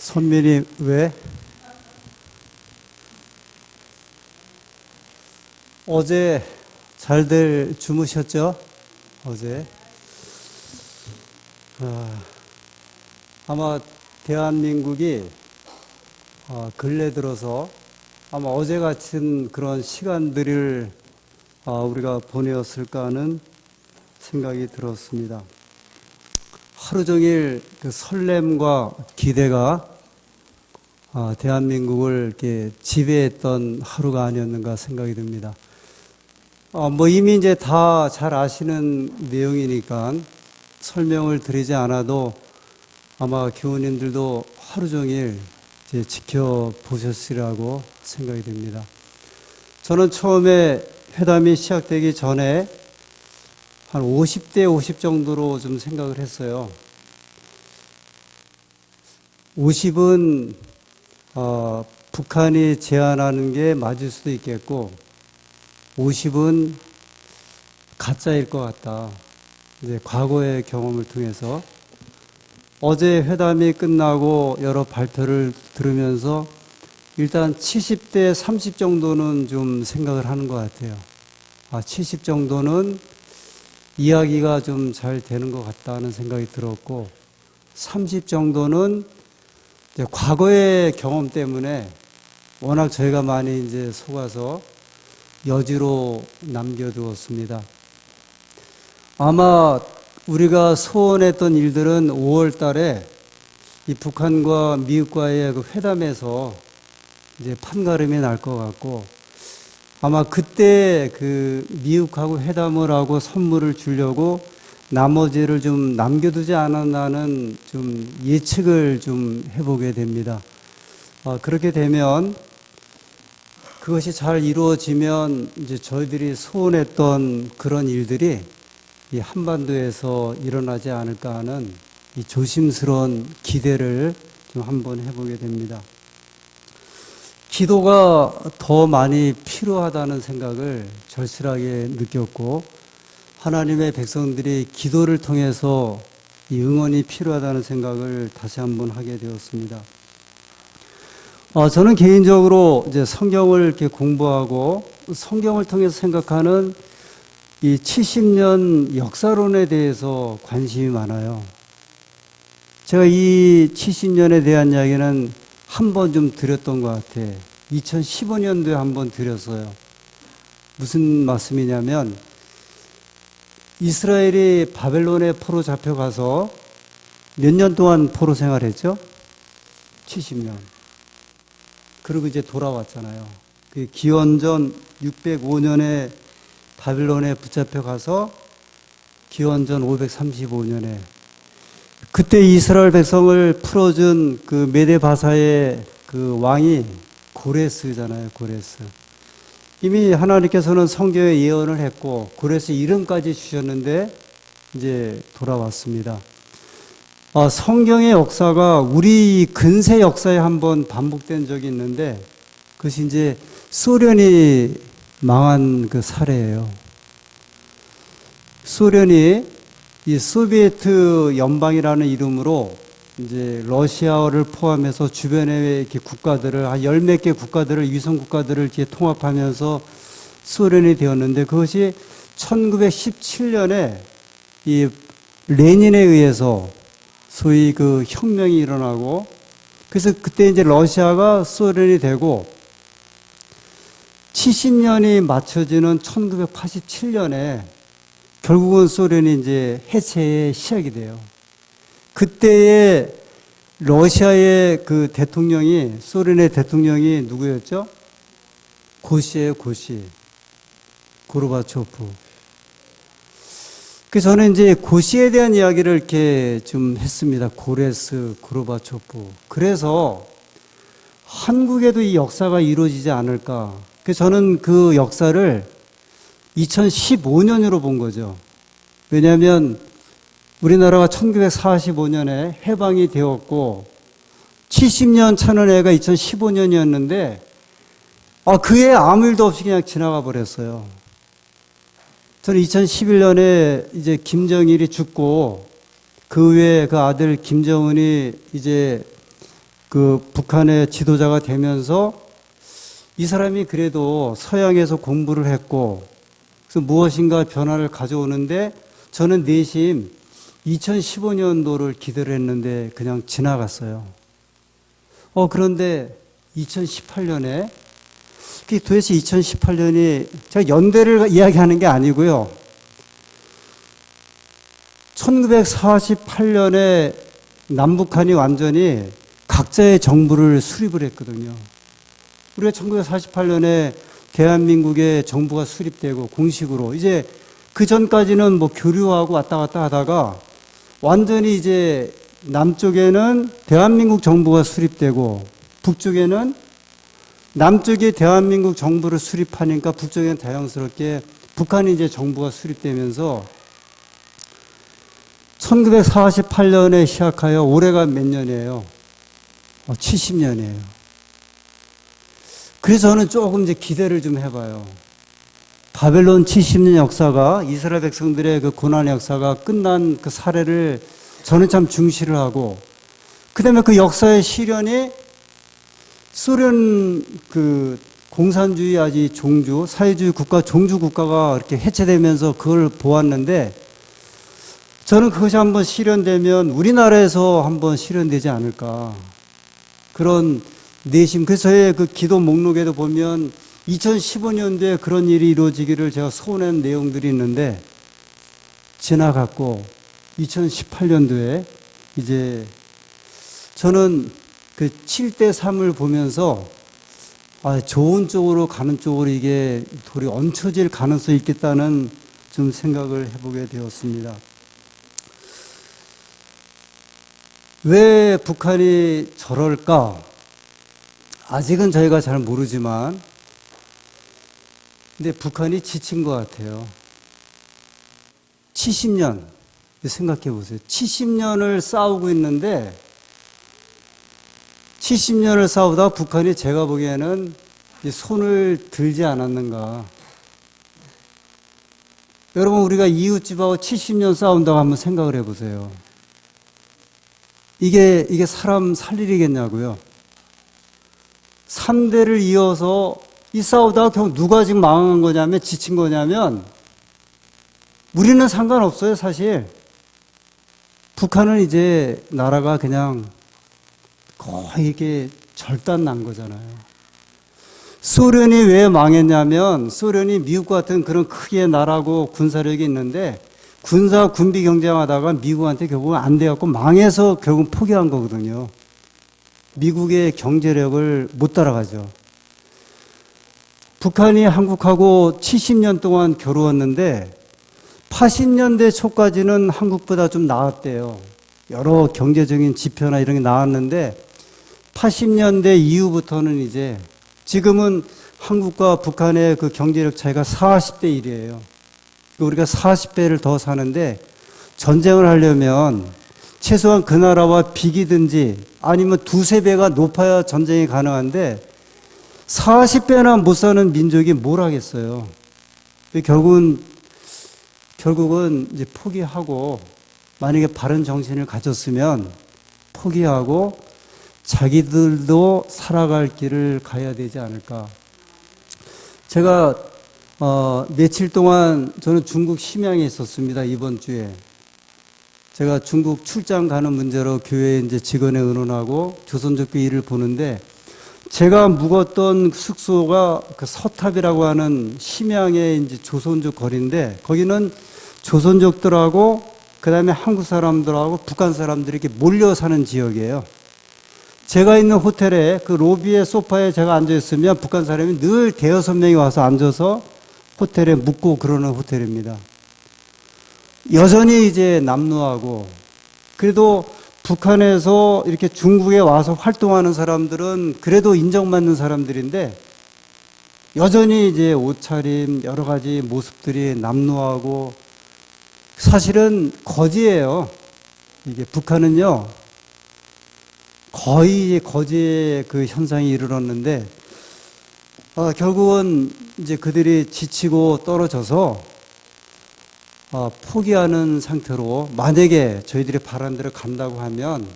선민이 왜? 어제 잘들 주무셨죠? 어제. 아마 대한민국이 근래 들어서 아마 어제 같은 그런 시간들을 우리가 보내었을까 하는 생각이 들었습니다. 하루 종일 그 설렘과 기대가 대한민국을 이렇게 지배했던 하루가 아니었는가 생각이 듭니다. 이미 이제 다 잘 아시는 내용이니까 설명을 드리지 않아도 아마 교우님들도 하루 종일 이제 지켜보셨으리라고 생각이 됩니다. 저는 처음에 회담이 시작되기 전에 한 50대 50 정도로 좀 생각을 했어요. 50은 북한이 제안하는 게 맞을 수도 있겠고 50은 가짜일 것 같다. 이제 과거의 경험을 통해서 어제 회담이 끝나고 여러 발표를 들으면서 일단 70대 30 정도는 좀 생각을 하는 것 같아요. 70 정도는 이야기가 좀 잘 되는 것 같다는 생각이 들었고 30 정도는 이제 과거의 경험 때문에 워낙 저희가 많이 이제 속아서 여지로 남겨두었습니다. 아마 우리가 소원했던 일들은 5월 달에 이 북한과 미국과의 그 회담에서 이제 판가름이 날 것 같고 아마 그때 그 미국하고 회담을 하고 선물을 주려고 나머지를 좀 남겨두지 않았나는 좀 예측을 좀 해보게 됩니다. 그렇게 되면 그것이 잘 이루어지면 이제 저희들이 소원했던 그런 일들이 이 한반도에서 일어나지 않을까 하는 이 조심스러운 기대를 좀 한번 해보게 됩니다. 기도가 더 많이 필요하다는 생각을 절실하게 느꼈고 하나님의 백성들이 기도를 통해서 이 응원이 필요하다는 생각을 다시 한번 하게 되었습니다. 저는 개인적으로 이제 성경을 이렇게 공부하고 성경을 통해서 생각하는 이 70년 역사론에 대해서 관심이 많아요. 제가 이 70년에 대한 이야기는 한 번 좀 드렸던 것 같아. 2015년도에 한 번 드렸어요. 무슨 말씀이냐면 이스라엘이 바벨론에 포로 잡혀가서 몇 년 동안 포로 생활했죠? 70년. 그리고 이제 돌아왔잖아요. 그 기원전 605년에 바벨론에 붙잡혀가서 기원전 535년에 그때 이스라엘 백성을 풀어준 그 메데바사의 그 왕이 고레스잖아요. 고레스. 이미 하나님께서는 성경에 예언을 했고 고레스 이름까지 주셨는데 이제 돌아왔습니다. 성경의 역사가 우리 근세 역사에 한번 반복된 적이 있는데 그것이 이제 소련이 망한 그 사례예요. 소련이 이 소비에트 연방이라는 이름으로 이제 러시아를 포함해서 주변의 이렇게 국가들을 한 열 몇 개 국가들을 위성 국가들을 이렇게 통합하면서 소련이 되었는데 그것이 1917년에 이 레닌에 의해서 소위 그 혁명이 일어나고 그래서 그때 이제 러시아가 소련이 되고 70년이 맞춰지는 1987년에 결국은 소련이 이제 해체의 시작이 돼요. 그때의 러시아의 그 대통령이 소련의 대통령이 누구였죠? 고시예요, 고시. 고르바초프. 그래서 저는 이제 고시에 대한 이야기를 이렇게 좀 했습니다. 고레스, 고르바초프. 그래서 한국에도 이 역사가 이루어지지 않을까. 그래서 저는 그 역사를 2015년으로 본 거죠. 왜냐하면 우리나라가 1945년에 해방이 되었고 70년 차는 해가 2015년이었는데 그 해 아무 일도 없이 그냥 지나가 버렸어요. 저는 2011년에 이제 김정일이 죽고 그 후에 그 아들 김정은이 이제 그 북한의 지도자가 되면서 이 사람이 그래도 서양에서 공부를 했고 그래서 무엇인가 변화를 가져오는데 저는 내심 2015년도를 기대를 했는데 그냥 지나갔어요. 그런데 2018년에 도대체 2018년이 제가 연대를 이야기하는 게 아니고요. 1948년에 남북한이 완전히 각자의 정부를 수립을 했거든요. 우리가 1948년에 대한민국의 정부가 수립되고 공식으로 이제 그 전까지는 뭐 교류하고 왔다 갔다 하다가 완전히 이제 남쪽에는 대한민국 정부가 수립되고 북쪽에는 남쪽이 대한민국 정부를 수립하니까 북쪽에는 자연스럽게 북한이 이제 정부가 수립되면서 1948년에 시작하여 올해가 몇 년이에요? 70년이에요. 그래서 저는 조금 이제 기대를 좀 해봐요. 바벨론 70년 역사가 이스라엘 백성들의 그 고난의 역사가 끝난 그 사례를 저는 참 중시를 하고 그 다음에 그 역사의 시련이 소련 그 공산주의 아직 종주, 사회주의 국가, 종주 국가가 이렇게 해체되면서 그걸 보았는데 저는 그것이 한번 실현되면 우리나라에서 한번 실현되지 않을까. 그런 내심. 그래서 저의 그 기도 목록에도 보면 2015년도에 그런 일이 이루어지기를 제가 소원한 내용들이 있는데 지나갔고 2018년도에 이제 저는 그 7대 3을 보면서 좋은 쪽으로 가는 쪽으로 이게 돌이 얹혀질 가능성이 있겠다는 좀 생각을 해보게 되었습니다. 왜 북한이 저럴까? 아직은 저희가 잘 모르지만 근데 북한이 지친 것 같아요. 70년 생각해 보세요. 70년을 싸우고 있는데 70년을 싸우다 북한이 제가 보기에는 손을 들지 않았는가. 여러분 우리가 이웃집하고 70년 싸운다고 한번 생각을 해보세요. 이게 사람 살 일이겠냐고요. 3대를 이어서 이 싸우다가 결국 누가 지금 망한 거냐면 지친 거냐면 우리는 상관없어요 사실. 북한은 이제 나라가 그냥 거의 이게 절단 난 거잖아요. 소련이 왜 망했냐면 소련이 미국 같은 그런 크기의 나라고 군사력이 있는데 군비 경쟁하다가 미국한테 결국은 안 돼갖고 망해서 결국 포기한 거거든요. 미국의 경제력을 못 따라가죠. 북한이 한국하고 70년 동안 겨루었는데 80년대 초까지는 한국보다 좀 나았대요. 여러 경제적인 지표나 이런 게 나왔는데 80년대 이후부터는 이제 지금은 한국과 북한의 그 경제력 차이가 40대 1이에요. 우리가 40배를 더 사는데 전쟁을 하려면 최소한 그 나라와 비기든지 아니면 두세 배가 높아야 전쟁이 가능한데 40배나 못 사는 민족이 뭘 하겠어요. 결국은 이제 포기하고 만약에 바른 정신을 가졌으면 포기하고 자기들도 살아갈 길을 가야 되지 않을까. 제가 며칠 동안 저는 중국 심양에 있었습니다. 이번 주에. 제가 중국 출장 가는 문제로 교회 이제 직원에 의논하고 조선족교 일을 보는데 제가 묵었던 숙소가 그 서탑이라고 하는 심양의 이제 조선족 거리인데 거기는 조선족들하고 그 다음에 한국 사람들하고 북한 사람들이 이렇게 몰려 사는 지역이에요. 제가 있는 호텔에 그 로비의 소파에 제가 앉아있으면 북한 사람이 늘 대여섯 명이 와서 앉아서 호텔에 묵고 그러는 호텔입니다. 여전히 이제 남루하고 그래도 북한에서 이렇게 중국에 와서 활동하는 사람들은 그래도 인정받는 사람들인데 여전히 이제 옷차림 여러 가지 모습들이 남루하고 사실은 거지예요. 이게 북한은요 거의 거지의 그 현상이 이르렀는데 결국은 이제 그들이 지치고 떨어져서 포기하는 상태로 만약에 저희들이 바란 대로 간다고 하면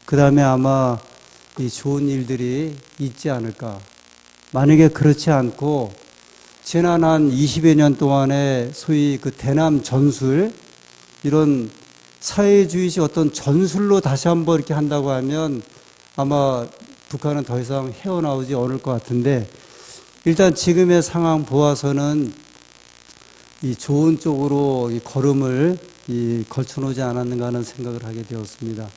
그 다음에 아마 이 좋은 일들이 있지 않을까. 만약에 그렇지 않고 지난 한 20여 년 동안에 소위 그 대남 전술, 이런 사회주의식 어떤 전술로 다시 한번 이렇게 한다고 하면 아마 북한은 더 이상 헤어나오지 않을 것 같은데, 일단 지금의 상황 보아서는 이 좋은 쪽으로 이 걸음을 걸쳐놓지 않았는가 하는 생각을 하게 되었습니다.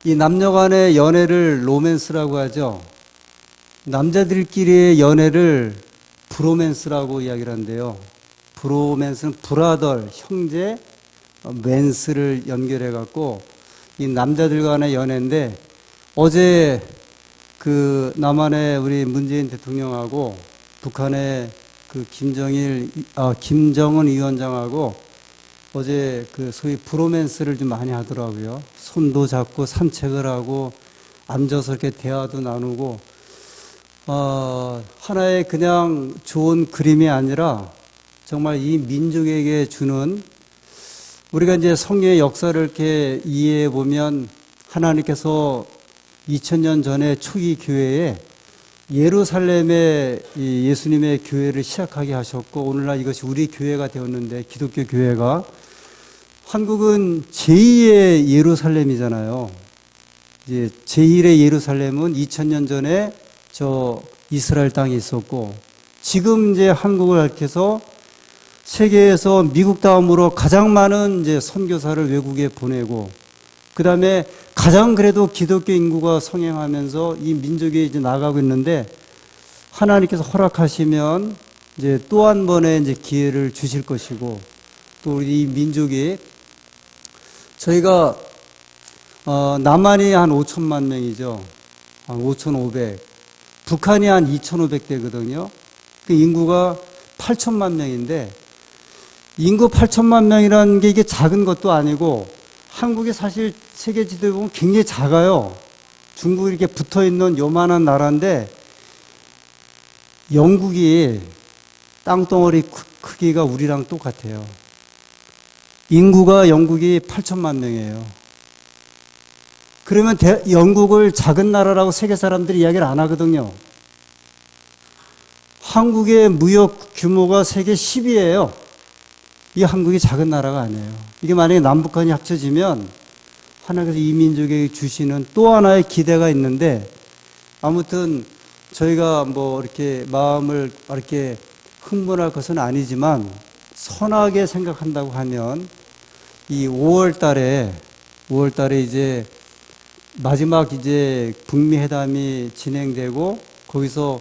이 남녀 간의 연애를 로맨스라고 하죠. 남자들끼리의 연애를 브로맨스라고 이야기를 한대요. 브로맨스는 브라더, 형제, 맨스를 연결해 갖고 이 남자들 간의 연애인데, 어제 그 남한의 우리 문재인 대통령하고 북한의 그 김정은 위원장하고 어제 그 소위 브로맨스를 좀 많이 하더라고요. 손도 잡고 산책을 하고 앉아서 이렇게 대화도 나누고, 하나의 그냥 좋은 그림이 아니라 정말 이 민족에게 주는, 우리가 이제 성경의 역사를 이렇게 이해해 보면 하나님께서 2000년 전에 초기 교회에 예루살렘에 예수님의 교회를 시작하게 하셨고, 오늘날 이것이 우리 교회가 되었는데, 기독교 교회가, 한국은 제2의 예루살렘이잖아요. 이제 제1의 예루살렘은 2000년 전에 저 이스라엘 땅에 있었고, 지금 이제 한국을 앓게서 세계에서 미국 다음으로 가장 많은 이제 선교사를 외국에 보내고, 그 다음에 가장 그래도 기독교 인구가 성행하면서 이 민족이 이제 나가고 있는데, 하나님께서 허락하시면 이제 또 한 번의 이제 기회를 주실 것이고, 또 이 민족이, 저희가 남한이 한 5천만 명이죠. 한 5,500. 북한이 한 2,500대거든요. 그 인구가 8천만 명인데, 인구 8천만 명이라는 게 이게 작은 것도 아니고, 한국이 사실 세계 지도에 보면 굉장히 작아요. 중국이 이렇게 붙어 있는 요만한 나라인데, 영국이 땅덩어리 크기가 우리랑 똑같아요. 인구가 영국이 8천만 명이에요. 그러면 영국을 작은 나라라고 세계 사람들이 이야기를 안 하거든요. 한국의 무역 규모가 세계 10위예요. 이 한국이 작은 나라가 아니에요. 이게 만약에 남북한이 합쳐지면 하나님께서 이 민족에게 주시는 또 하나의 기대가 있는데, 아무튼 저희가 뭐 이렇게 마음을 이렇게 흥분할 것은 아니지만, 선하게 생각한다고 하면 이 5월 달에 이제 마지막 이제 북미 회담이 진행되고, 거기서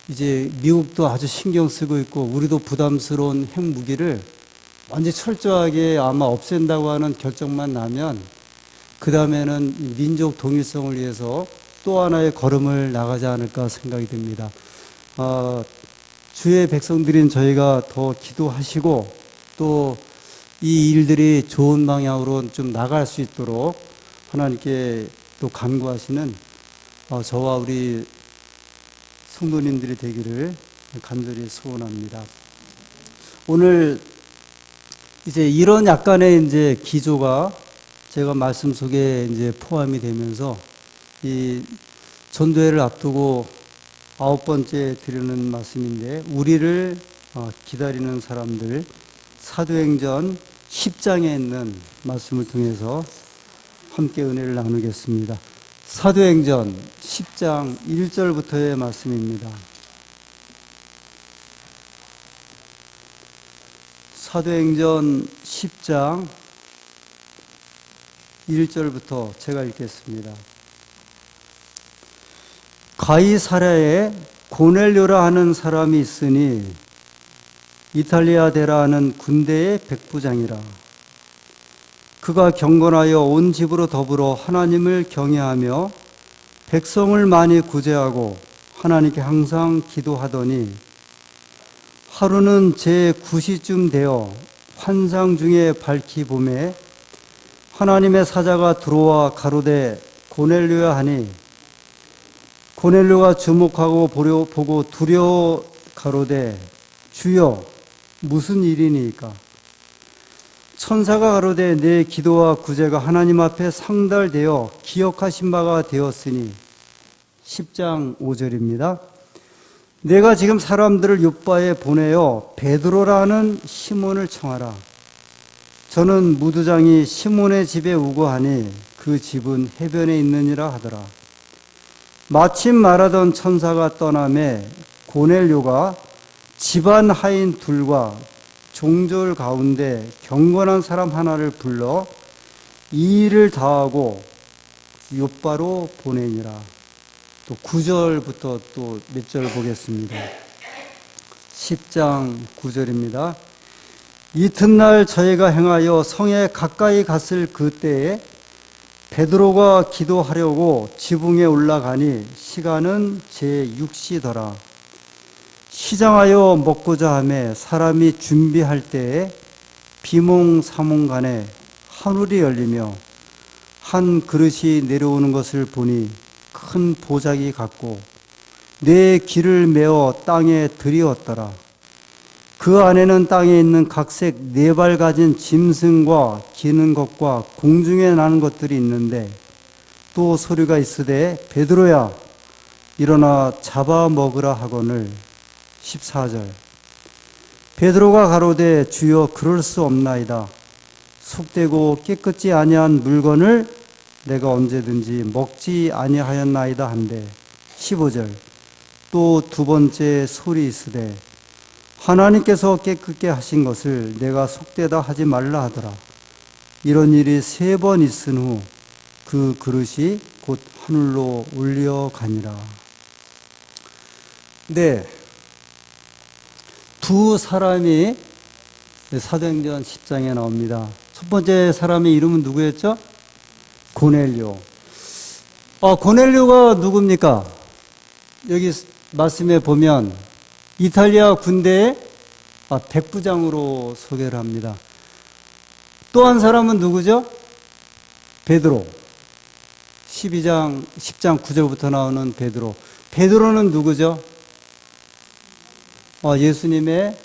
이제 미국도 아주 신경 쓰고 있고, 우리도 부담스러운 핵무기를 완전히 철저하게 아마 없앤다고 하는 결정만 나면, 그 다음에는 민족 통일성을 위해서 또 하나의 걸음을 나가지 않을까 생각이 듭니다. 주의 백성들인 저희가 더 기도하시고, 또 이 일들이 좋은 방향으로 좀 나갈 수 있도록 하나님께 또 간구하시는 저와 우리 성도님들이 되기를 간절히 소원합니다. 오늘 이제 이런 약간의 이제 기조가 제가 말씀 속에 이제 포함이 되면서, 이 전도회를 앞두고 9번째 드리는 말씀인데, 우리를 기다리는 사람들, 사도행전 10장에 있는 말씀을 통해서 함께 은혜를 나누겠습니다. 사도행전 10장 1절부터의 말씀입니다. 사도행전 10장 1절부터 제가 읽겠습니다. 가이사랴에 고넬료라 하는 사람이 있으니 이탈리아 데라 하는 군대의 백부장이라. 그가 경건하여 온 집으로 더불어 하나님을 경외하며 백성을 많이 구제하고 하나님께 항상 기도하더니, 하루는 제9시쯤 되어 환상 중에 밝히 보매 하나님의 사자가 들어와 가로되 고넬료야 하니, 고넬료가 주목하고 보고 두려워 가로되 주여 무슨 일이니까? 천사가 가로되 내 기도와 구제가 하나님 앞에 상달되어 기억하신 바가 되었으니 10장 5절입니다. 내가 지금 사람들을 요바에 보내어 베드로라는 시몬을 청하라. 저는 무두장이 시몬의 집에 우거하니 그 집은 해변에 있느니라 하더라. 마침 말하던 천사가 떠나매 고넬료가 집안 하인 둘과 종졸 가운데 경건한 사람 하나를 불러 이 일을 다하고 요바로 보내니라. 또 9절부터 또 몇 절 보겠습니다. 10장 9절입니다. 이튿날 저희가 행하여 성에 가까이 갔을 그때에 베드로가 기도하려고 지붕에 올라가니 시간은 제6시더라. 시장하여 먹고자 하매 사람이 준비할 때에 비몽사몽간에 하늘이 열리며 한 그릇이 내려오는 것을 보니 큰 보자기 같고 내 귀를 메어 땅에 들이었더라. 그 안에는 땅에 있는 각색 4발 가진 짐승과 기는 것과 공중에 나는 것들이 있는데 또 소리가 있으되 베드로야 일어나 잡아 먹으라 하거늘. 14절 베드로가 가로되 주여 그럴 수 없나이다. 속되고 깨끗지 아니한 물건을 내가 언제든지 먹지 아니하였나이다 한데. 15절 또 두 번째 소리 있으되 하나님께서 깨끗게 하신 것을 내가 속되다 하지 말라 하더라. 이런 일이 3번 있은 후 그 그릇이 곧 하늘로 올려가니라. 네, 두 사람이 사도행전 10장에 나옵니다. 첫 번째 사람의 이름은 누구였죠? 고넬료. 고넬료가 누굽니까? 여기 말씀에 보면 이탈리아 군대의 백부장으로 소개를 합니다. 또 한 사람은 누구죠? 베드로. 10장 9절부터 나오는 베드로. 베드로는 누구죠? 예수님의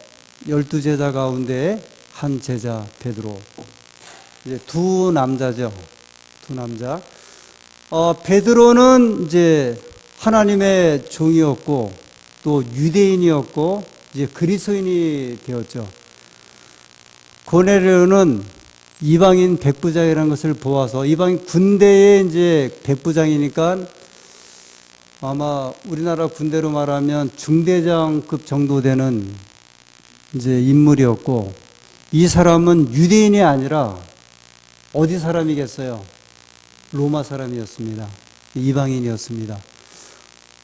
12제자 가운데 한 제자 베드로. 이제 두 남자죠. 두 남자. 베드로는 이제 하나님의 종이었고 또 유대인이었고 이제 그리스도인이 되었죠. 고넬료는 이방인 백부장이라는 것을 보아서 이방인 군대의 이제 백부장이니까 아마 우리나라 군대로 말하면 중대장급 정도 되는 이제 인물이었고 이 사람은 유대인이 아니라 어디 사람이겠어요? 로마 사람이었습니다. 이방인이었습니다.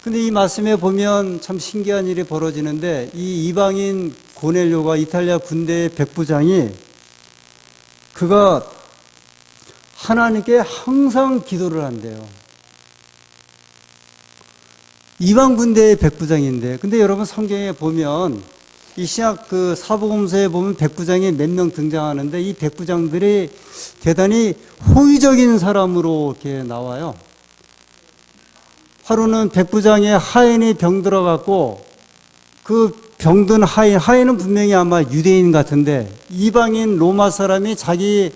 근데 이 말씀에 보면 참 신기한 일이 벌어지는데 이 이방인 고넬료가 이탈리아 군대의 백부장이 그가 하나님께 항상 기도를 한대요. 이방 군대의 백부장인데, 근데 여러분 성경에 보면 이 신약 그 사복음서에 보면 백부장이 몇 명 등장하는데 이 백부장들이 대단히 호의적인 사람으로 이렇게 나와요. 하루는 백부장의 하인이 병들어갖고 그 병든 하인은 분명히 아마 유대인 같은데 이방인 로마 사람이 자기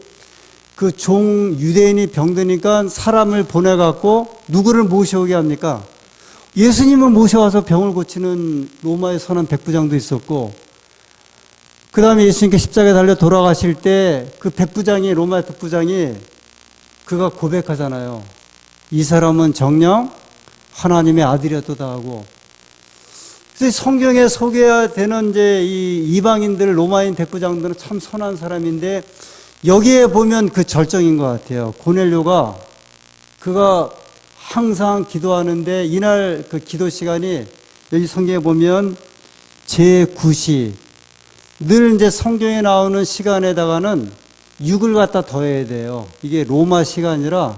그 종 유대인이 병드니까 사람을 보내갖고 누구를 모셔오게 합니까? 예수님을 모셔와서 병을 고치는 로마의 선한 백부장도 있었고 그 다음에 예수님께 십자가에 달려 돌아가실 때 그 백부장이 로마의 백부장이 그가 고백하잖아요. 이 사람은 정녕 하나님의 아들이었다 하고. 그래서 성경에 소개되는 이제 이 이방인들 로마인 백부장들은 참 선한 사람인데 여기에 보면 그 절정인 것 같아요. 고넬료가 그가 항상 기도하는데 이날 그 기도 시간이 여기 성경에 보면 제9시 늘 이제 성경에 나오는 시간에다가는 6을 갖다 더해야 돼요. 이게 로마 시간이라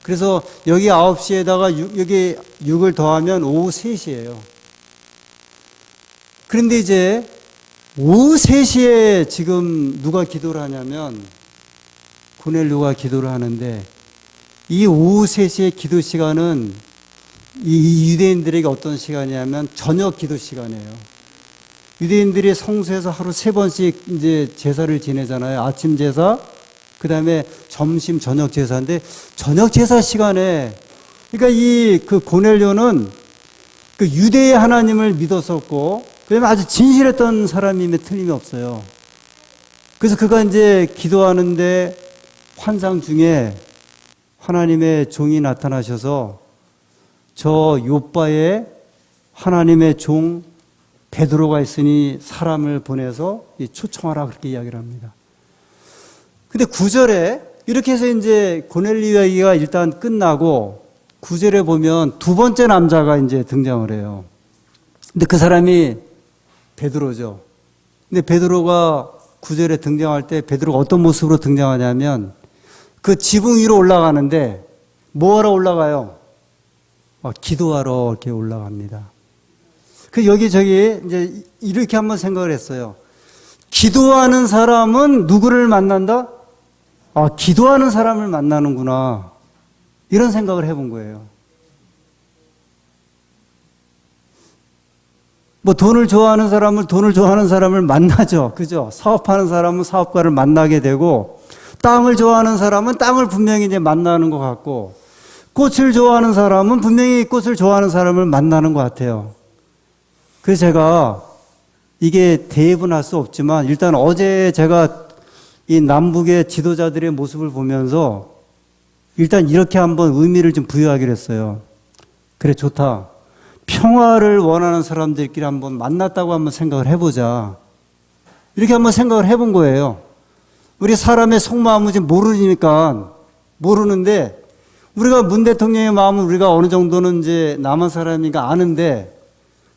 그래서 여기 9시에다가 여기 6을 더하면 오후 3시예요. 그런데 이제 오후 3시에 지금 누가 기도를 하냐면 고넬료가 기도를 하는데 이 오후 3시의 기도 시간은 이 유대인들에게 어떤 시간이냐면 저녁 기도 시간이에요. 유대인들이 성소에서 하루 3번씩 이제 제사를 지내잖아요. 아침 제사, 그 다음에 점심, 저녁 제사인데, 저녁 제사 시간에, 그러니까 그 고넬료는 그 유대의 하나님을 믿었었고, 그 다음에 아주 진실했던 사람임에 틀림이 없어요. 그래서 그가 이제 기도하는데 환상 중에 하나님의 종이 나타나셔서 저 요바에 하나님의 종 베드로가 있으니 사람을 보내서 초청하라 그렇게 이야기를 합니다. 근데 9절에 이렇게 해서 이제 고넬료 이야기가 일단 끝나고 9절에 보면 두 번째 남자가 이제 등장을 해요. 근데 그 사람이 베드로죠. 근데 베드로가 9절에 등장할 때 베드로가 어떤 모습으로 등장하냐면 그 지붕 위로 올라가는데 뭐하러 올라가요? 기도하러 이렇게 올라갑니다. 그 여기저기 이제 이렇게 한번 생각을 했어요. 기도하는 사람은 누구를 만난다? 기도하는 사람을 만나는구나. 이런 생각을 해본 거예요. 뭐 돈을 좋아하는 사람을 만나죠. 그죠? 사업하는 사람은 사업가를 만나게 되고, 땅을 좋아하는 사람은 땅을 분명히 이제 만나는 것 같고, 꽃을 좋아하는 사람은 분명히 꽃을 좋아하는 사람을 만나는 것 같아요. 그래서 제가 이게 대입은 수 없지만 일단 어제 제가 이 남북의 지도자들의 모습을 보면서 일단 이렇게 한번 의미를 좀 부여하기로 했어요. 그래, 좋다. 평화를 원하는 사람들끼리 한번 만났다고 한번 생각을 해보자. 이렇게 한번 생각을 해본 거예요. 우리 사람의 속마음은 지금 모르는데 우리가 문 대통령의 마음은 우리가 어느 정도는 이제 남한 사람이니까 아는데,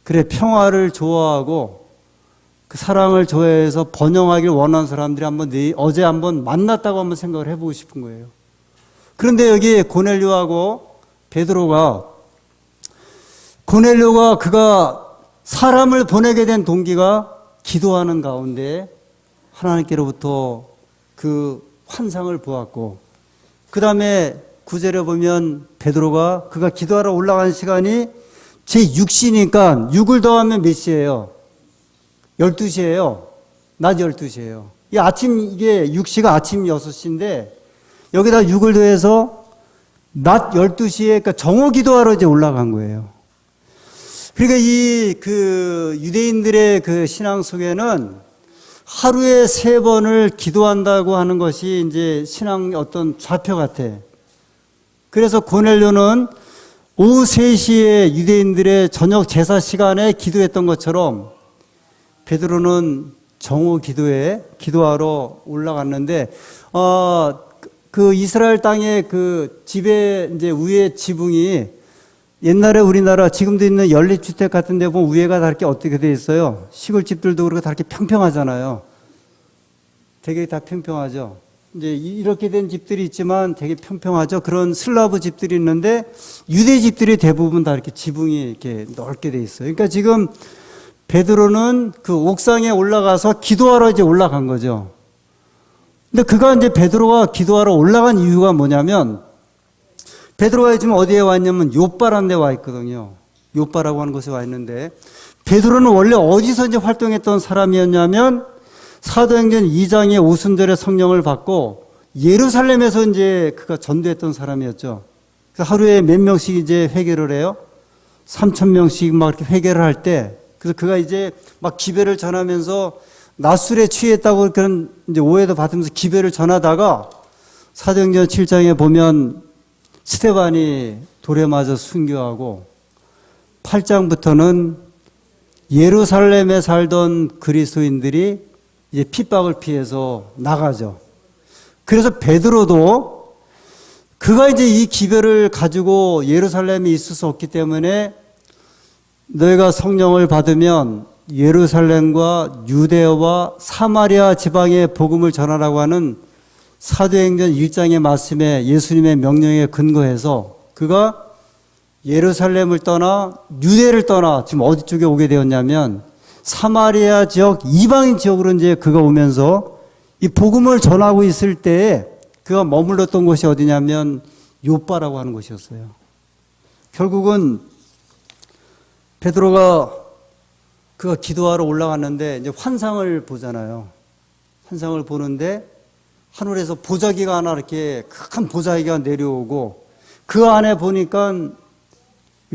그래, 평화를 좋아하고 그 사랑을 좋아해서 번영하길 원하는 사람들이 어제 한번 만났다고 한번 생각을 해보고 싶은 거예요. 그런데 여기 고넬료가 그가 사람을 보내게 된 동기가 기도하는 가운데 하나님께로부터 그 환상을 보았고, 그 다음에 9절에 보면 베드로가 그가 기도하러 올라간 시간이 제6시니까 6을 더하면 몇 시예요? 12시예요. 낮 12시예요. 이게 6시가 아침 6시인데 여기다 6을 더해서 낮 12시에 그러니까 정오 기도하러 이제 올라간 거예요. 그러니까 그 유대인들의 그 신앙 속에는 하루에 3번을 기도한다고 하는 것이 이제 신앙의 어떤 좌표 같아. 그래서 고넬료는 오후 3시에 유대인들의 저녁 제사 시간에 기도했던 것처럼 베드로는 정오 기도하러 올라갔는데, 그 이스라엘 땅의 그 집에 이제 위에 지붕이 옛날에 우리나라 지금도 있는 연립주택 같은 데 보면 위에가 다 이렇게 어떻게 돼 있어요? 시골집들도 그렇고 다 이렇게 평평하잖아요. 되게 다 평평하죠. 이제 이렇게 된 집들이 있지만 되게 평평하죠. 그런 슬라브 집들이 있는데 유대 집들이 대부분 다 이렇게 지붕이 이렇게 넓게 돼 있어요. 그러니까 지금 베드로는 그 옥상에 올라가서 기도하러 이제 올라간 거죠. 근데 베드로가 기도하러 올라간 이유가 뭐냐면, 베드로가 지금 어디에 와 있냐면 요바라는 데 와 있거든요. 요바라고 하는 곳에 와 있는데, 베드로는 원래 어디서 이제 활동했던 사람이었냐면 사도행전 2장의 오순절에 성령을 받고 예루살렘에서 이제 그가 전도했던 사람이었죠. 그래서 하루에 몇 명씩 이제 회개를 해요? 3,000명씩 막 이렇게 회개를 할 때, 그래서 그가 이제 막 기배를 전하면서 낮술에 취했다고 그런 이제 오해도 받으면서 기배를 전하다가 사도행전 7장에 보면 스데반이 돌에 맞아 순교하고, 8장부터는 예루살렘에 살던 그리스도인들이 이제 핍박을 피해서 나가죠. 그래서 베드로도 그가 이제 이 기별을 가지고 예루살렘에 있을 수 없기 때문에 너희가 성령을 받으면 예루살렘과 유대와 사마리아 지방에 복음을 전하라고 하는 사도행전 1장의 말씀에 예수님의 명령에 근거해서 그가 예루살렘을 떠나 유대를 떠나 지금 어디 쪽에 오게 되었냐면 사마리아 지역, 이방인 지역으로 이제 그가 오면서 이 복음을 전하고 있을 때에 그가 머물렀던 곳이 어디냐면 요바라고 하는 곳이었어요. 결국은 베드로가 그가 기도하러 올라갔는데 이제 환상을 보잖아요. 환상을 보는데 하늘에서 보자기가 하나 이렇게 큰 보자기가 내려오고 그 안에 보니까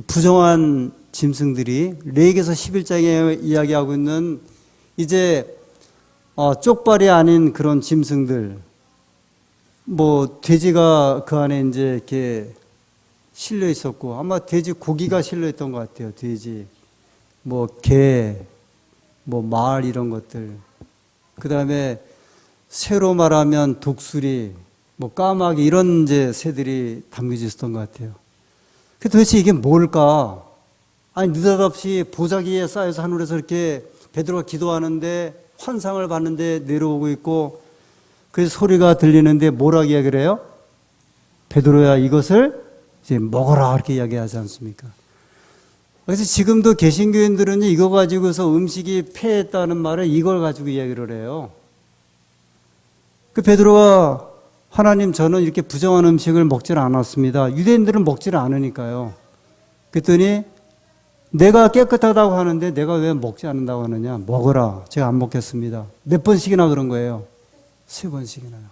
부정한 짐승들이 레위기서 11장에 이야기하고 있는 이제 쪽발이 아닌 그런 짐승들, 뭐 돼지가 그 안에 이제 이렇게 실려 있었고 아마 돼지 고기가 실려 있던 것 같아요. 돼지, 뭐 개, 뭐 말 이런 것들. 그 다음에 새로 말하면 독수리, 뭐 까마귀 이런 이제 새들이 담겨져 있었던 것 같아요. 그 도대체 이게 뭘까? 아니 느닷없이 보자기에 쌓여서 하늘에서 이렇게 베드로가 기도하는데 환상을 봤는데 내려오고 있고 그 소리가 들리는데 뭐라고 이야기를 해요? 베드로야 이것을 이제 먹어라 이렇게 이야기하지 않습니까? 그래서 지금도 개신교인들은 이거 가지고서 음식이 폐했다는 말을 이걸 가지고 이야기를 해요. 그 베드로가 하나님 저는 이렇게 부정한 음식을 먹질 않았습니다. 유대인들은 먹지를 않으니까요. 그랬더니 내가 깨끗하다고 하는데 내가 왜 먹지 않는다고 하느냐? 먹어라. 제가 안 먹겠습니다. 몇 번씩이나 그런 거예요. 3번씩이나요.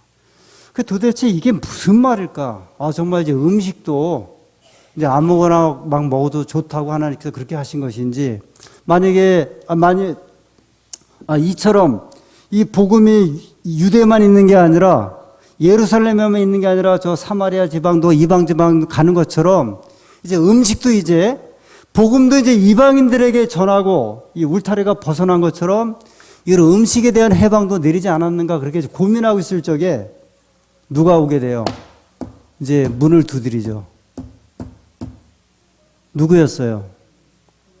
그 도대체 이게 무슨 말일까? 정말 이제 음식도 이제 아무거나 막 먹어도 좋다고 하나님께서 그렇게 하신 것인지 이처럼 이 복음이 유대만 있는 게 아니라 예루살렘에만 있는 게 아니라 저 사마리아 지방도 이방 지방 가는 것처럼 이제 음식도 이제 복음도 이제 이방인들에게 전하고 이 울타리가 벗어난 것처럼 이런 음식에 대한 해방도 내리지 않았는가 그렇게 고민하고 있을 적에 누가 오게 돼요? 이제 문을 두드리죠. 누구였어요?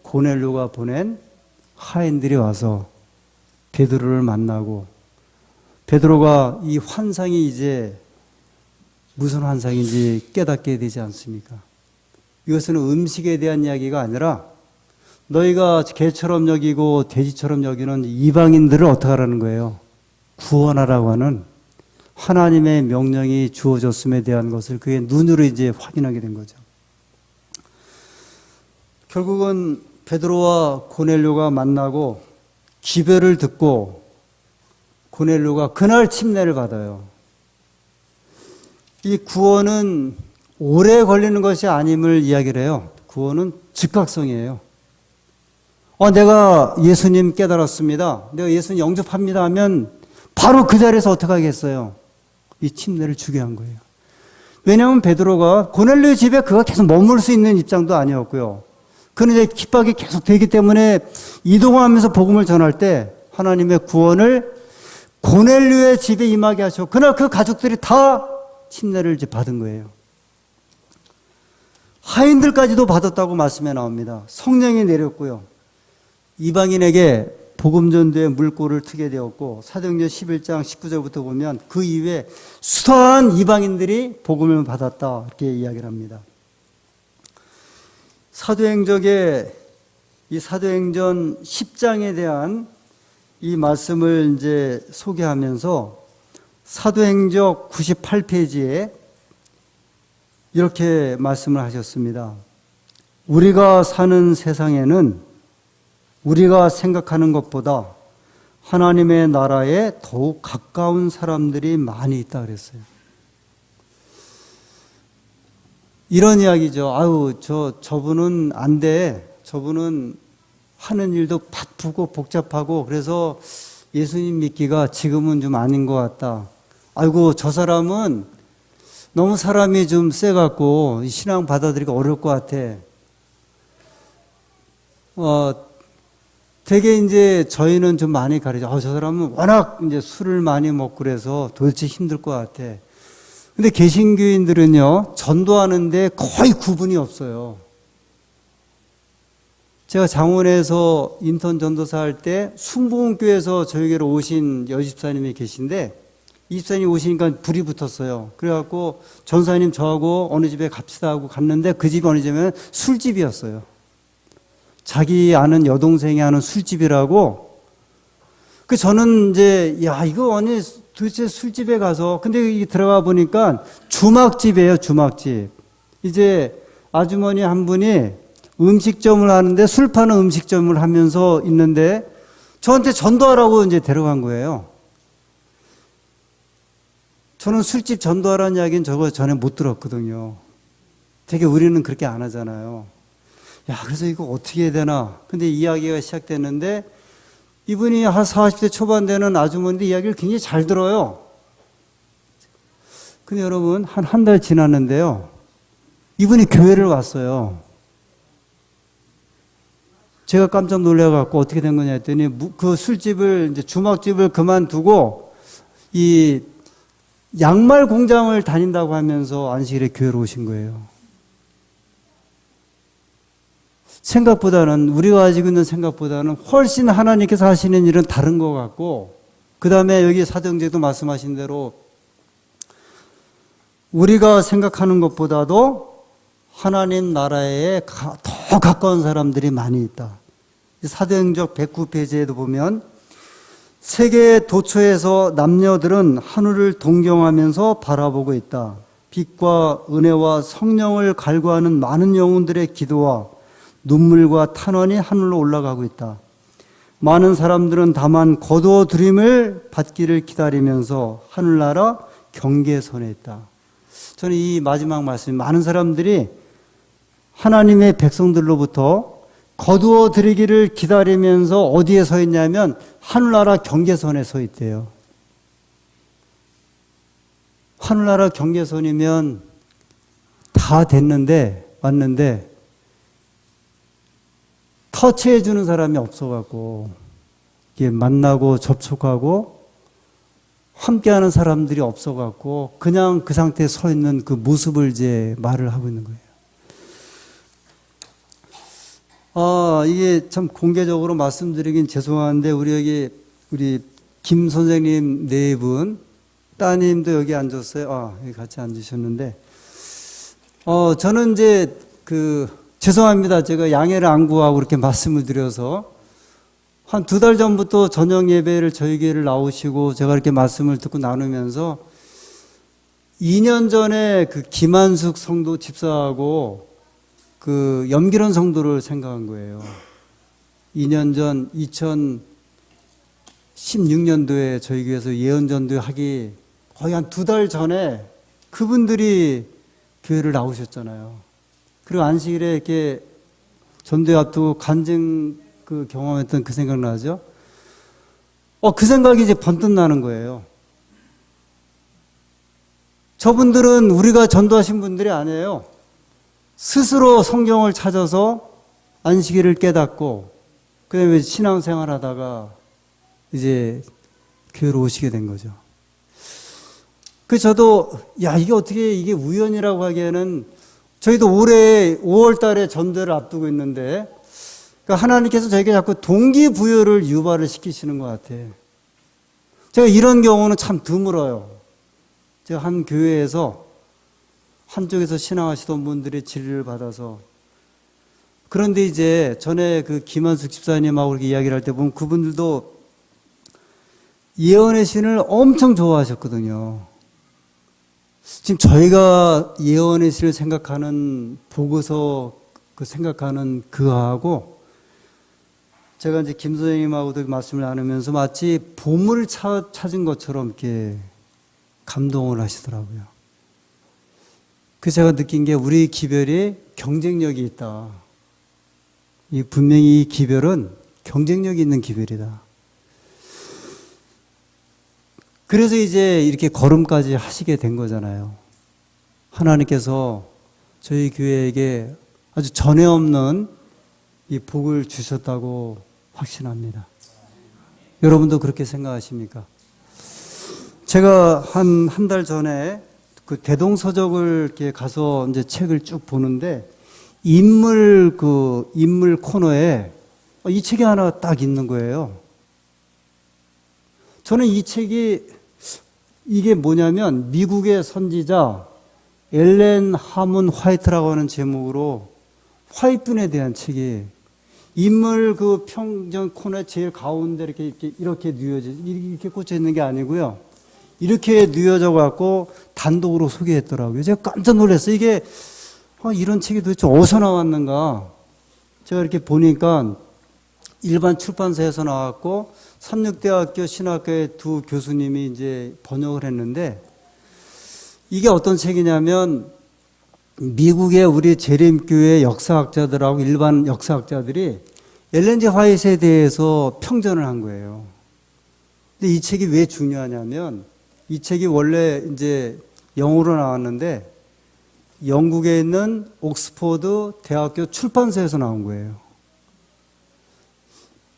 고넬료가 보낸 하인들이 와서 베드로를 만나고 베드로가 이 환상이 이제 무슨 환상인지 깨닫게 되지 않습니까? 이것은 음식에 대한 이야기가 아니라 너희가 개처럼 여기고 돼지처럼 여기는 이방인들을 어떻게 하라는 거예요? 구원하라고 하는 하나님의 명령이 주어졌음에 대한 것을 그의 눈으로 이제 확인하게 된 거죠. 결국은 베드로와 고넬료가 만나고 기별을 듣고 고넬료가 그날 침례를 받아요. 이 구원은 오래 걸리는 것이 아님을 이야기를 해요. 구원은 즉각성이에요. 내가 예수님 깨달았습니다. 내가 예수님 영접합니다 하면 바로 그 자리에서 어떻게 하겠어요? 이 침례를 주게 한 거예요. 왜냐하면 베드로가 고넬료 집에 그가 계속 머물 수 있는 입장도 아니었고요. 그는 이제 핍박이 계속 되기 때문에 이동하면서 복음을 전할 때 하나님의 구원을 고넬료의 집에 임하게 하셨고 그날 그 가족들이 다 침례를 이제 받은 거예요. 하인들까지도 받았다고 말씀에 나옵니다. 성령이 내렸고요. 이방인에게 복음 전도의 물꼬를 트게 되었고 사도행전 11장 19절부터 보면 그 이후에 수많은 이방인들이 복음을 받았다 이렇게 이야기를 합니다. 사도행전의 이 사도행전 10장에 대한 이 말씀을 이제 소개하면서 사도행전 98페이지에 이렇게 말씀을 하셨습니다. 우리가 사는 세상에는 우리가 생각하는 것보다 하나님의 나라에 더욱 가까운 사람들이 많이 있다 그랬어요. 이런 이야기죠. 저분은 안 돼. 저분은 하는 일도 바쁘고 복잡하고 그래서 예수님 믿기가 지금은 좀 아닌 것 같다. 저 사람은 너무 사람이 좀 세갖고 신앙 받아들이기 어려울 것 같아. 되게 이제 저희는 좀 많이 가르쳐. 저 사람은 워낙 이제 술을 많이 먹고 그래서 도대체 힘들 것 같아. 근데 개신교인들은요, 전도하는데 거의 구분이 없어요. 제가 장원에서 인턴 전도사 할 때 순복음교회에서 저에게로 오신 여집사님이 계신데 이 집사님 오시니까 불이 붙었어요. 그래갖고 전사님 저하고 어느 집에 갑시다 하고 갔는데 그 집이 어느 집이면 술집이었어요. 자기 아는 여동생이 하는 술집이라고. 저는 이제 이거 아니 도대체 술집에 가서 근데 이게 들어가 보니까 주막집이에요. 주막집. 이제 아주머니 한 분이 음식점을 하는데 술 파는 음식점을 하면서 있는데 저한테 전도하라고 이제 데려간 거예요. 저는 술집 전도하라는 이야기는 저거 전에 못 들었거든요. 되게 우리는 그렇게 안 하잖아요. 야, 그래서 이거 어떻게 해야 되나. 근데 이야기가 시작됐는데 이분이 한 40대 초반 되는 아주머니인데 이야기를 굉장히 잘 들어요. 근데 여러분, 한 달 지났는데요. 이분이 교회를 왔어요. 제가 깜짝 놀래갖고 어떻게 된 거냐 했더니 그 술집을, 이제 주막집을 그만두고 이 양말 공장을 다닌다고 하면서 안식일에 교회로 오신 거예요. 생각보다는, 우리가 가지고 있는 생각보다는 훨씬 하나님께서 하시는 일은 다른 것 같고, 그 다음에 여기 사도행전도 말씀하신 대로 우리가 생각하는 것보다도 하나님 나라에 더 가까운 사람들이 많이 있다. 사도행전 109페이지에도 보면 세계 도처에서 남녀들은 하늘을 동경하면서 바라보고 있다. 빛과 은혜와 성령을 갈구하는 많은 영혼들의 기도와 눈물과 탄원이 하늘로 올라가고 있다. 많은 사람들은 다만 거두어들임을 받기를 기다리면서 하늘나라 경계선에 있다. 저는 이 마지막 말씀, 많은 사람들이 하나님의 백성들로부터 거두어 드리기를 기다리면서 어디에 서 있냐면 하늘나라 경계선에 서 있대요. 하늘나라 경계선이면 다 됐는데, 왔는데 터치해 주는 사람이 없어갖고, 이게 만나고 접촉하고 함께하는 사람들이 없어갖고 그냥 그 상태에 서 있는 그 모습을 이제 말을 하고 있는 거예요. 이게 참 공개적으로 말씀드리긴 죄송한데, 우리 김 선생님 네 분, 따님도 여기 앉았어요. 여기 같이 앉으셨는데, 저는 이제 죄송합니다. 제가 양해를 안 구하고 그렇게 말씀을 드려서, 한 2달 전부터 저녁 예배를 저희 교회를 나오시고 제가 이렇게 말씀을 듣고 나누면서 2년 전에 그 김한숙 성도 집사하고 그 염기론 성도를 생각한 거예요. 2년 전 2016년도에 저희 교회에서 예언전도 하기 거의 한 2달 전에 그분들이 교회를 나오셨잖아요. 그리고 안식일에 이렇게 전도회 앞두고 간증 경험했던 그 생각 나죠? 그 생각이 이제 번뜩 나는 거예요. 저분들은 우리가 전도하신 분들이 아니에요. 스스로 성경을 찾아서 안식일을 깨닫고 그 다음에 신앙생활 하다가 이제 교회로 오시게 된 거죠. 저도 이게 어떻게 이게 우연이라고 하기에는, 저희도 올해 5월 달에 전도를 앞두고 있는데 하나님께서 저에게 자꾸 동기부여를 유발을 시키시는 것 같아요. 제가 이런 경우는 참 드물어요. 제가 한 교회에서 한쪽에서 신앙하시던 분들이 진리를 받아서, 그런데 이제 전에 그 김한숙 집사님하고 이렇게 이야기를 할 때 보면 그분들도 예언의 신을 엄청 좋아하셨거든요. 지금 저희가 예언의 신을 생각하는, 보고서 생각하는 그하고, 제가 이제 김 선생님하고도 말씀을 나누면서 마치 보물을 찾은 것처럼 이렇게 감동을 하시더라고요. 그래서 제가 느낀 게 우리 기별이 경쟁력이 있다. 분명히 이 기별은 경쟁력이 있는 기별이다. 그래서 이제 이렇게 걸음까지 하시게 된 거잖아요. 하나님께서 저희 교회에게 아주 전에 없는 이 복을 주셨다고 확신합니다. 여러분도 그렇게 생각하십니까? 제가 한 달 전에 그 대동서적을 이렇게 가서 이제 책을 쭉 보는데 인물 코너에 이 책이 하나 딱 있는 거예요. 저는 이 책이 이게 뭐냐면 미국의 선지자 엘렌 하문 화이트라고 하는 제목으로 화이트분에 대한 책이 인물 평전 코너의 제일 가운데 이렇게 뉘어져, 이렇게 꽂혀 있는 게 아니고요. 이렇게 뉘어져 갖고 단독으로 소개했더라고요. 제가 깜짝 놀랐어요. 이게 이런 책이 도대체 어디서 나왔는가. 제가 이렇게 보니까 일반 출판사에서 나왔고 삼육대학교 신학교의 두 교수님이 이제 번역을 했는데, 이게 어떤 책이냐면 미국의 우리 재림교회 역사학자들하고 일반 역사학자들이 엘렌 G 화이트에 대해서 평전을 한 거예요. 근데 이 책이 왜 중요하냐면 이 책이 원래 이제 영어로 나왔는데 영국에 있는 옥스퍼드 대학교 출판사에서 나온 거예요.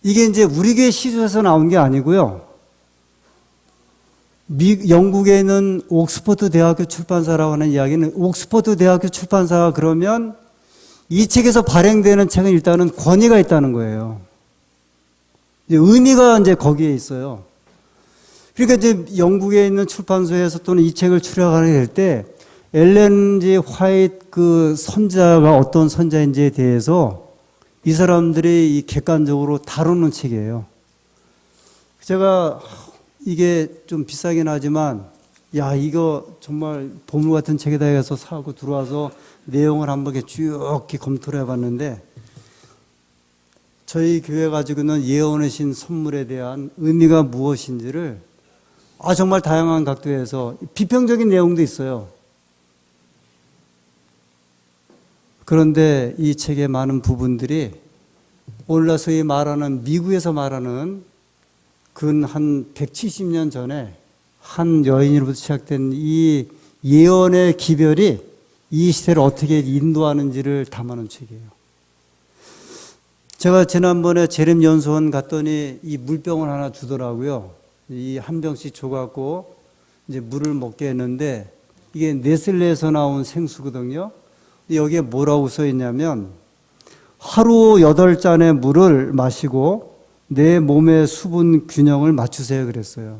이게 이제 우리 교회 시조에서 나온 게 아니고요. 영국에 있는 옥스퍼드 대학교 출판사라고 하는 이야기는 옥스퍼드 대학교 출판사가 그러면 이 책에서 발행되는 책은 일단은 권위가 있다는 거예요. 의미가 이제 거기에 있어요. 그러니까 이제 영국에 있는 출판소에서 또는 이 책을 출간하게 될 때 엘렌 G 화이트 그 선자가 어떤 선자인지에 대해서 이 사람들이 이 객관적으로 다루는 책이에요. 제가 이게 좀 비싸긴 하지만 야 이거 정말 보물 같은 책이다 해서 사고 들어와서 내용을 한번 이렇게 쭉 이렇게 검토를 해봤는데 저희 교회 가지고 있는 예언의 신 선물에 대한 의미가 무엇인지를 정말 다양한 각도에서 비평적인 내용도 있어요. 그런데 이 책의 많은 부분들이 오늘날 소위 말하는 미국에서 말하는 근 한 170년 전에 한 여인으로부터 시작된 이 예언의 기별이 이 시대를 어떻게 인도하는지를 담아놓은 책이에요. 제가 지난번에 재림연수원 갔더니 이 물병을 하나 주더라고요. 이 한 병씩 줘갖고 이제 물을 먹게 했는데 이게 네슬레에서 나온 생수거든요. 여기에 뭐라고 써 있냐면 하루 8잔의 물을 마시고 내 몸의 수분 균형을 맞추세요 그랬어요.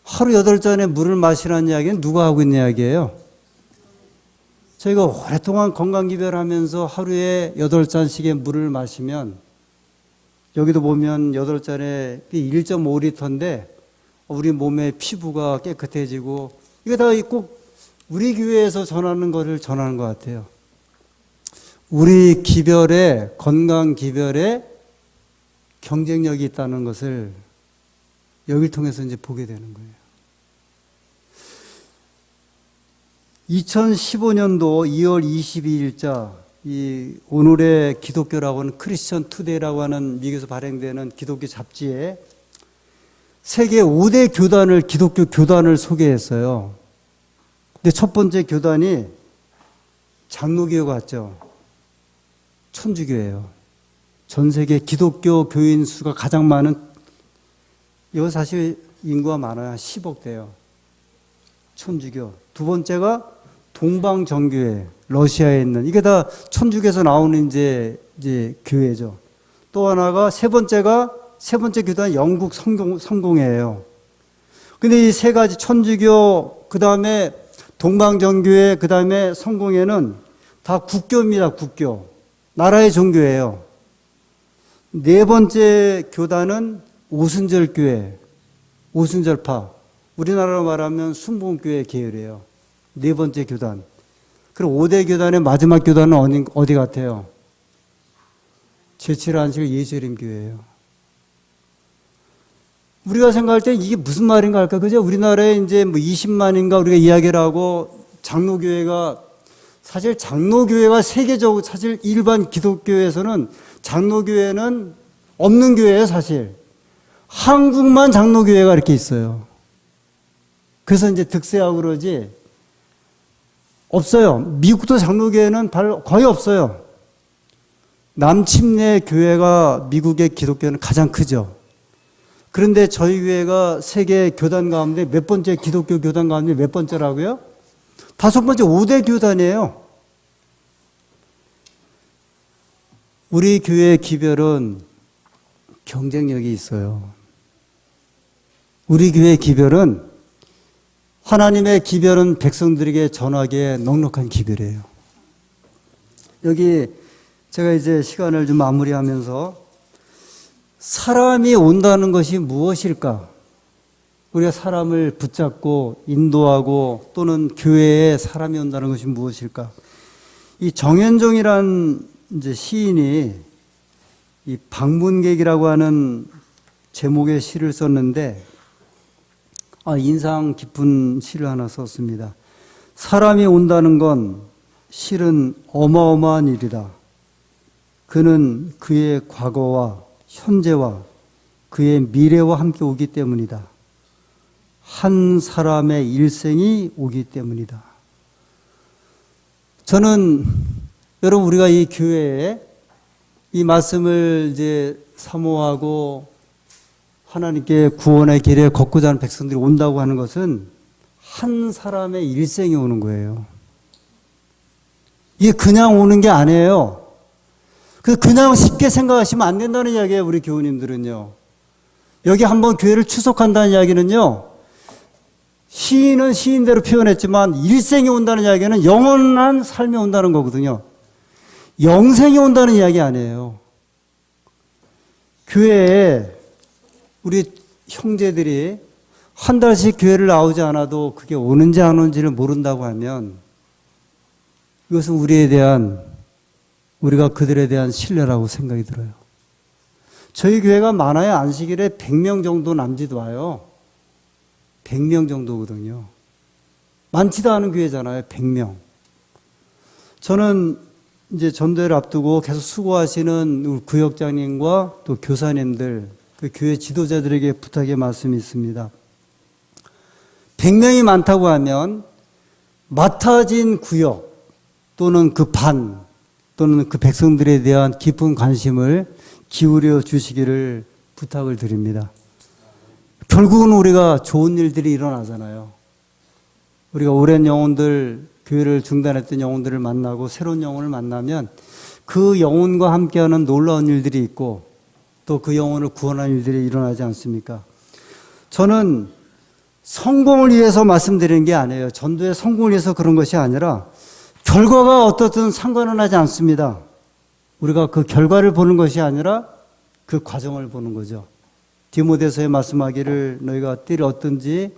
하루 8잔의 물을 마시라는 이야기는 누가 하고 있는 이야기예요? 저희가 오랫동안 건강기별하면서 하루에 8잔씩의 물을 마시면 여기도 보면 8잔에 1.5리터인데 우리 몸의 피부가 깨끗해지고 이게 다 꼭 우리 교회에서 전하는 것을 전하는 것 같아요. 우리 기별에 건강 기별에 경쟁력이 있다는 것을 여기를 통해서 이제 보게 되는 거예요. 2015년도 2월 22일자 이 오늘의 기독교라고 하는 크리스천 투데이라고 하는 미국에서 발행되는 기독교 잡지에 세계 5대 교단을 기독교 교단을 소개했어요. 근데 첫 번째 교단이 장로교회가 왔죠. 천주교예요. 전 세계 기독교 교인 수가 가장 많은 이건 사실 인구가 많아요. 10억 대요. 천주교. 두 번째가 동방정교회, 러시아에 있는 이게 다 천주교에서 나오는 이제 교회죠. 또 하나가 세 번째 교단 영국 성공회예요. 근데 이 세 가지 천주교, 그 다음에 동방정교회, 그 다음에 성공회는 다 국교입니다. 국교. 나라의 종교예요. 네 번째 교단은 오순절교회, 오순절파. 우리나라로 말하면 순복음교회 계열이에요. 네 번째 교단. 그럼 5대 교단의 마지막 교단은 어디 같아요? 제7안식 예수님교회예요. 우리가 생각할 때 이게 무슨 말인가 할까? 그죠? 우리나라에 이제 뭐 20만인가 우리가 이야기를 하고 장로교회가 사실 장로교회가 세계적으로 사실 일반 기독교에서는 장로교회는 없는 교회예요, 사실. 한국만 장로교회가 이렇게 있어요. 그래서 이제 득세하고 그러지 없어요. 미국도 장로교회는 거의 없어요. 남침내 교회가 미국의 기독교는 가장 크죠. 그런데 저희 교회가 세계 교단 가운데 몇 번째 기독교 교단 가운데 몇 번째라고요? 5번째 5대 교단이에요. 우리 교회의 기별은 경쟁력이 있어요. 우리 교회의 기별은 하나님의 기별은 백성들에게 전하기에 넉넉한 기별이에요. 여기 제가 이제 시간을 좀 마무리하면서 사람이 온다는 것이 무엇일까? 우리가 사람을 붙잡고 인도하고 또는 교회에 사람이 온다는 것이 무엇일까? 이 정현종이란 이제 시인이 이 방문객이라고 하는 제목의 시를 썼는데 인상 깊은 시를 하나 썼습니다. 사람이 온다는 건 실은 어마어마한 일이다. 그는 그의 과거와 현재와 그의 미래와 함께 오기 때문이다. 한 사람의 일생이 오기 때문이다. 저는 여러분 우리가 이 교회에 이 말씀을 이제 사모하고 하나님께 구원의 길에 걷고자 하는 백성들이 온다고 하는 것은 한 사람의 일생이 오는 거예요. 이게 그냥 오는 게 아니에요. 그냥 쉽게 생각하시면 안 된다는 이야기예요, 우리 교우님들은요. 여기 한번 교회를 추석한다는 이야기는요, 시인은 시인대로 표현했지만 일생이 온다는 이야기는 영원한 삶이 온다는 거거든요. 영생이 온다는 이야기 아니에요. 교회에 우리 형제들이 한 달씩 교회를 나오지 않아도 그게 오는지 안 오는지를 모른다고 하면 이것은 우리가 그들에 대한 신뢰라고 생각이 들어요. 저희 교회가 많아야 안식일에 100명 정도 남짓 와요. 100명 정도거든요. 많지도 않은 교회잖아요. 100명. 저는 이제 전도회를 앞두고 계속 수고하시는 우리 구역장님과 또 교사님들, 그 교회 지도자들에게 부탁의 말씀이 있습니다. 100명이 많다고 하면 맡아진 구역 또는 그 반 또는 그 백성들에 대한 깊은 관심을 기울여 주시기를 부탁을 드립니다. 결국은 우리가 좋은 일들이 일어나잖아요. 우리가 오랜 영혼들, 교회를 중단했던 영혼들을 만나고 새로운 영혼을 만나면 그 영혼과 함께하는 놀라운 일들이 있고 또 그 영혼을 구원하는 일들이 일어나지 않습니까? 저는 성공을 위해서 말씀드리는 게 아니에요. 전도의 성공을 위해서 그런 것이 아니라 결과가 어떻든 상관은 하지 않습니다. 우리가 그 결과를 보는 것이 아니라 그 과정을 보는 거죠. 디모데서에 말씀하기를 너희가 띠를 얻든지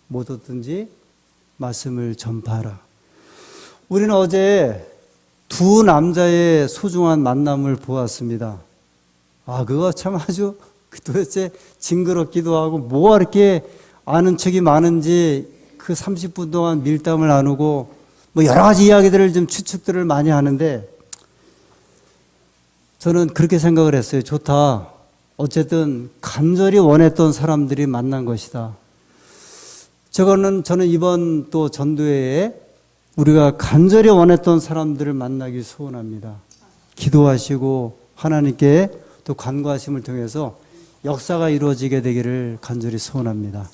못 얻든지 말씀을 전파하라. 우리는 어제 두 남자의 소중한 만남을 보았습니다. 그거 참 아주 도대체 징그럽기도 하고 뭐가 이렇게 아는 척이 많은지 그 30분 동안 밀담을 나누고 뭐 여러 가지 이야기들을 좀 추측들을 많이 하는데 저는 그렇게 생각을 했어요. 좋다. 어쨌든 간절히 원했던 사람들이 만난 것이다. 저는 이번 또 전도회에 우리가 간절히 원했던 사람들을 만나기 소원합니다. 기도하시고 하나님께 또 간구하심을 통해서 역사가 이루어지게 되기를 간절히 소원합니다.